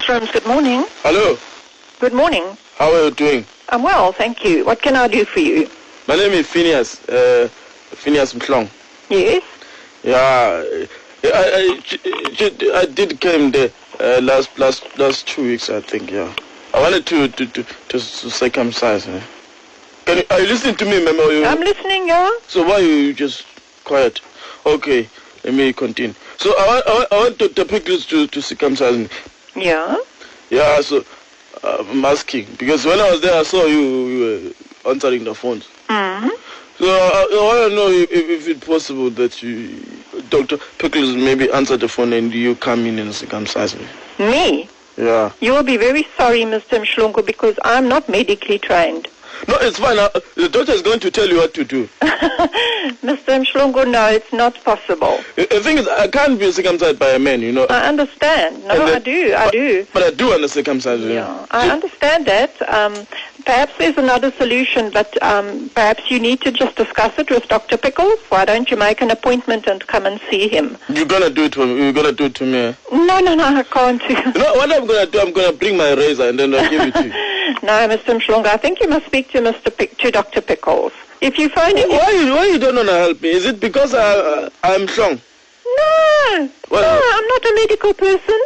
Rooms, good morning. Hello. Good morning. How are you doing? I'm well, thank you. What can I do for you? My name is Finiyasi. Finiyasi Mhlongo. Yes? Yeah. I did came there last 2 weeks, I think. Yeah. I wanted to circumcise. Are you listening to me, ma'am? I'm listening, yeah. So why are you just quiet? Okay. Let me continue. So I want the pickles to circumcise me. Yeah? Yeah, so I'm asking. Because when I was there, I saw you were answering the phones. Mm-hmm. So I want to know if it's possible that Dr. Pickles maybe answer the phone and you come in and circumcise me. Me? Yeah. You will be very sorry, Mr. Mhlongo, because I'm not medically trained. No, it's fine. The doctor is going to tell you what to do. Mr. Mhlongo, no, it's not possible. The thing is, I can't be circumcised by a man, you know. I understand. No, I do. But I do want to circumcise you. Yeah, I understand that. Perhaps there's another solution, but perhaps you need to just discuss it with Dr. Pickles. Why don't you make an appointment and come and see him? You're gonna do it for me. You're gonna do it to me. No, I can't. You know what I'm gonna do? I'm gonna bring my razor and then I'll give it to you. No, Mr. Mhlongo, I think you must speak to to Dr. Pickles. If you find him... Why you don't want to help me? Is it because I'm strong? No, I'm not a medical person.